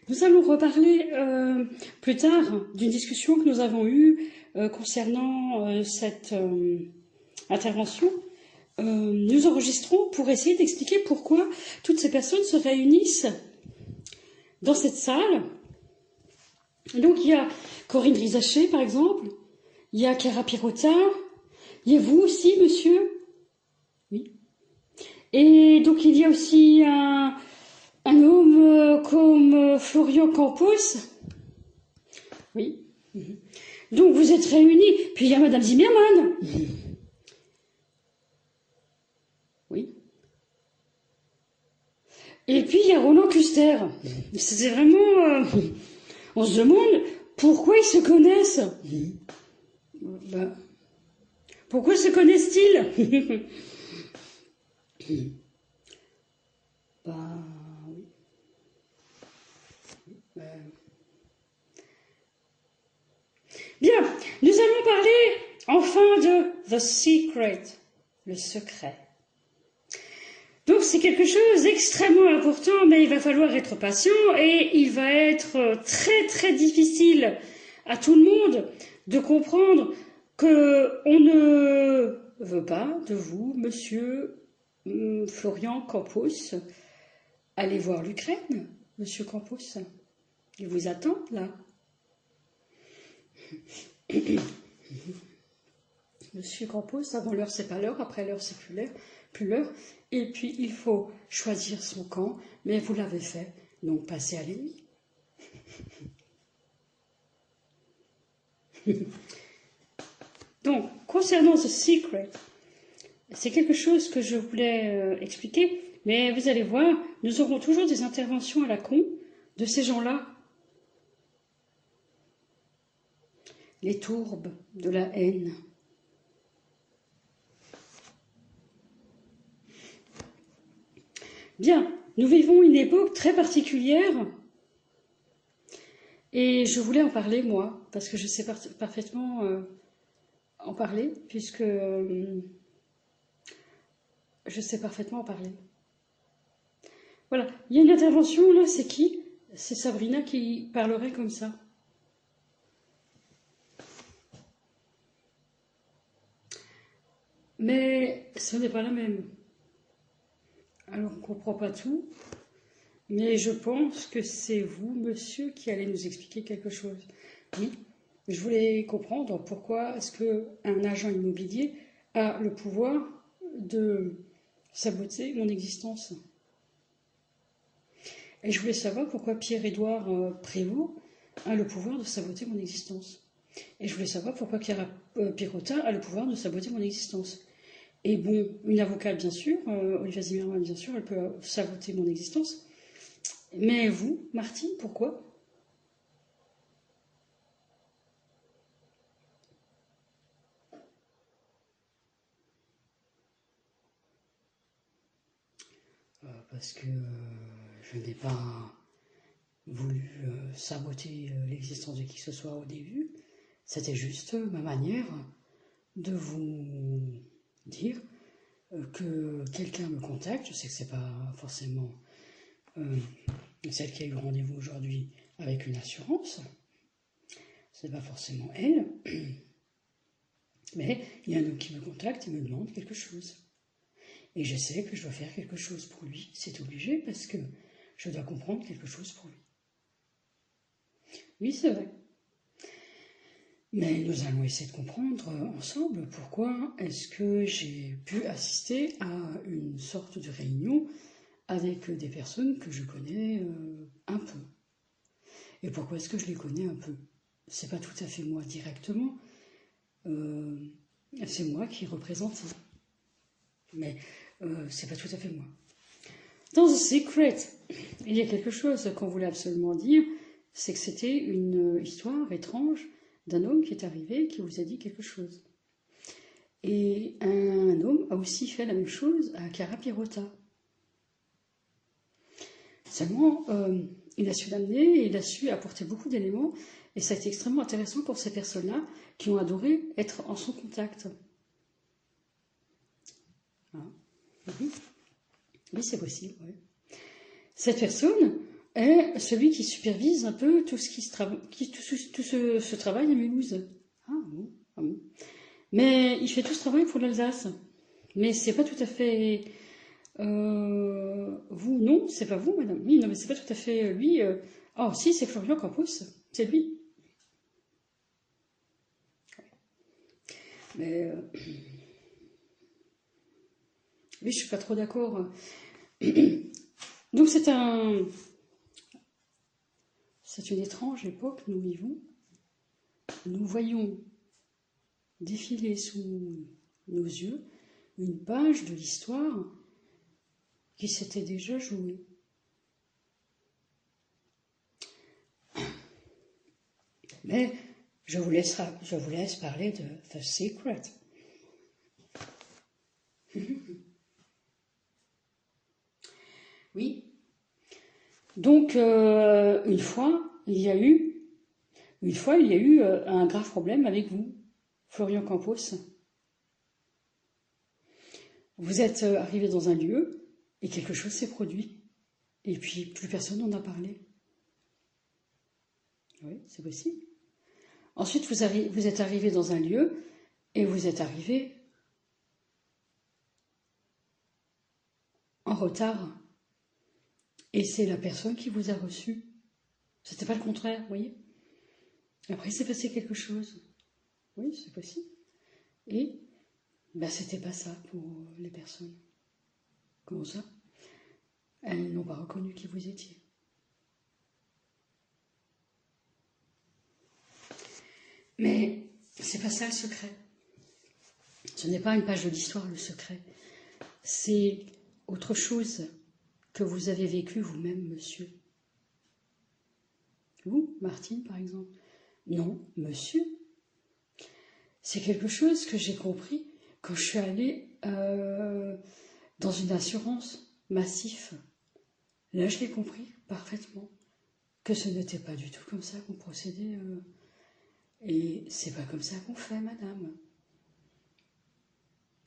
Nous allons reparler plus tard d'une discussion que nous avons eue concernant cette intervention. Nous enregistrons pour essayer d'expliquer pourquoi toutes ces personnes se réunissent dans cette salle. Donc il y a Corinne Rizaché par exemple, il y a Chiara Pierotta, il y a vous aussi monsieur. Oui. Et donc il y a aussi un homme comme Florian Campos. Oui. Donc vous êtes réunis. Puis il y a Madame Zimmermann. Oui. Et puis il y a Roland Custer. C'est vraiment... on se demande pourquoi ils se connaissent. Pourquoi se connaissent-ils? Oui. Bien, nous allons parler enfin de The Secret, le secret. Donc c'est quelque chose d'extrêmement important, mais il va falloir être patient et il va être très très difficile à tout le monde de comprendre qu'on ne veut pas de vous, monsieur Florian Campos, aller voir l'Ukraine, monsieur Campos. Il vous attend là. Monsieur Campos, avant l'heure c'est pas l'heure, après l'heure c'est plus l'heure. Et puis il faut choisir son camp, mais vous l'avez fait, donc passez à l'ennemi. Donc, concernant The Secret, c'est quelque chose que je voulais expliquer, mais vous allez voir, nous aurons toujours des interventions à la con de ces gens-là. Les tourbes de la haine. Bien, nous vivons une époque très particulière et je voulais en parler moi, parce que je sais parfaitement en parler, puisque je sais parfaitement en parler. Voilà, il y a une intervention là, c'est qui? C'est Sabrina qui parlerait comme ça. Mais ce n'est pas la même. Alors on ne comprend pas tout, mais je pense que c'est vous, monsieur, qui allez nous expliquer quelque chose. Oui, je voulais comprendre pourquoi est-ce qu'un agent immobilier a le pouvoir de saboter mon existence. Et je voulais savoir pourquoi Pierre-Édouard Prévost a le pouvoir de saboter mon existence. Et je voulais savoir pourquoi Chiara Pierotta a le pouvoir de saboter mon existence. Et bon, une avocate, bien sûr, Olivia Zimmermann, bien sûr, elle peut saboter mon existence. Mais vous, Martine, pourquoi? Parce que je n'ai pas voulu saboter l'existence de qui que ce soit au début. C'était juste ma manière de vous dire que quelqu'un me contacte. Je sais que c'est pas forcément celle qui a eu le rendez-vous aujourd'hui avec une assurance. C'est pas forcément elle. Mais il y a un homme qui me contacte et me demande quelque chose. Et je sais que je dois faire quelque chose pour lui. C'est obligé parce que je dois comprendre quelque chose pour lui. Oui, c'est vrai. Mais nous allons essayer de comprendre ensemble pourquoi est-ce que j'ai pu assister à une sorte de réunion avec des personnes que je connais un peu. Et pourquoi est-ce que je les connais un peu? C'est pas tout à fait moi directement. C'est moi qui représente. Mais c'est pas tout à fait moi. Dans The Secret, il y a quelque chose qu'on voulait absolument dire, c'est que c'était une histoire étrange d'un homme qui est arrivé, qui vous a dit quelque chose. Et un homme a aussi fait la même chose à Chiara Pierotta. Seulement, il a su l'amener, il a su apporter beaucoup d'éléments, et ça a été extrêmement intéressant pour ces personnes-là qui ont adoré être en son contact. Hein? Oui, c'est possible. Ouais. Cette personne est celui qui supervise un peu tout ce qui se tout ce travail à Mulhouse. Ah bon, ah bon. Mais il fait tout ce travail pour l'Alsace. Mais c'est pas tout à fait vous, non, c'est pas vous, madame. Oui, non, mais c'est pas tout à fait lui. Oh, si, c'est Florian Campos, c'est lui. Mais oui, je suis pas trop d'accord. Donc c'est une étrange époque, nous vivons. Nous voyons défiler sous nos yeux une page de l'histoire qui s'était déjà jouée. Mais je vous laisse parler de The Secret. Oui. Donc, une fois, il y a eu un grave problème avec vous, Florian Campos. Vous êtes arrivé dans un lieu et quelque chose s'est produit. Et puis, plus personne n'en a parlé. Oui, c'est possible. Ensuite, vous êtes arrivé dans un lieu et vous êtes arrivé en retard. Et c'est la personne qui vous a reçu. C'était pas le contraire, vous voyez. Après, il s'est passé quelque chose. Oui, c'est possible. Et ben, c'était pas ça pour les personnes. Comment ça? Elles n'ont pas reconnu qui vous étiez. Mais c'est pas ça le secret. Ce n'est pas une page de l'histoire, le secret. C'est autre chose que vous avez vécu vous-même, monsieur. Vous, Martine, par exemple? Non, monsieur. C'est quelque chose que j'ai compris quand je suis allée dans une assurance massif. Là, je l'ai compris parfaitement, que ce n'était pas du tout comme ça qu'on procédait. Et c'est pas comme ça qu'on fait, madame.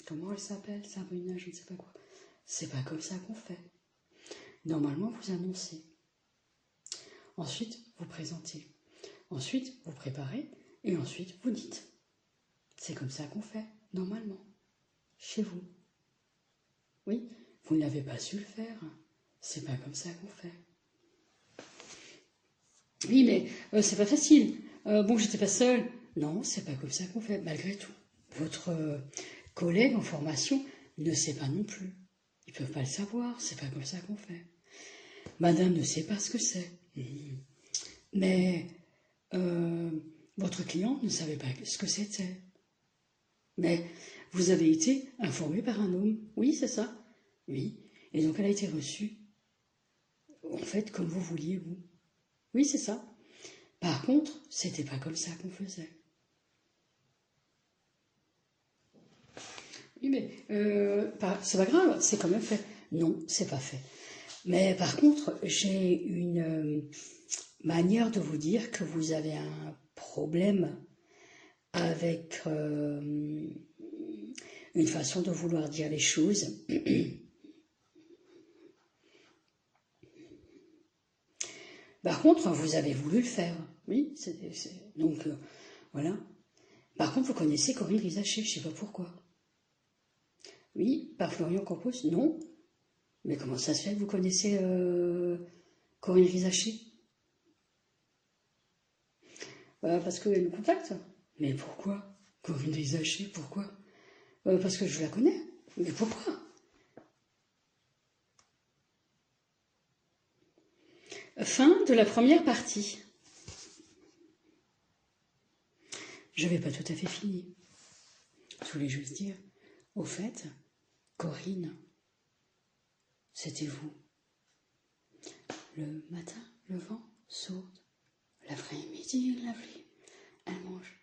Comment elle s'appelle, Sabrina, je ne sais pas quoi. C'est pas comme ça qu'on fait. Normalement, vous annoncez. Ensuite, vous présentez. Ensuite, vous préparez. Et ensuite, vous dites. C'est comme ça qu'on fait, normalement. Chez vous. Oui, vous n'avez pas su le faire. C'est pas comme ça qu'on fait. Oui, mais c'est pas facile. Bon, j'étais pas seule. Non, c'est pas comme ça qu'on fait, malgré tout. Votre collègue en formation ne sait pas non plus. Ils peuvent pas le savoir, c'est pas comme ça qu'on fait. Madame ne sait pas ce que c'est. Mais votre cliente ne savait pas ce que c'était. Mais vous avez été informé par un homme. Oui, c'est ça. Oui. Et donc elle a été reçue. En fait, comme vous vouliez, vous. Oui, c'est ça. Par contre, c'était pas comme ça qu'on faisait. Oui, mais c'est pas grave, c'est quand même fait. Non, c'est pas fait. Mais par contre, j'ai une manière de vous dire que vous avez un problème avec une façon de vouloir dire les choses. Par contre, vous avez voulu le faire. Oui, donc voilà. Par contre, vous connaissez Corinne Rizaché, je ne sais pas pourquoi. Oui, par Florian Campos, non. Mais comment ça se fait que vous connaissez Corinne Rizaché? Parce qu'elle nous contacte. Mais pourquoi? Corinne Rizaché, pourquoi? Parce que je la connais. Mais pourquoi? Fin de la première partie. Je vais pas tout à fait fini. Je voulais juste dire, au fait, Corinne, c'était vous. Le matin, le vent, sourde. L'après-midi, la pluie. Elle mange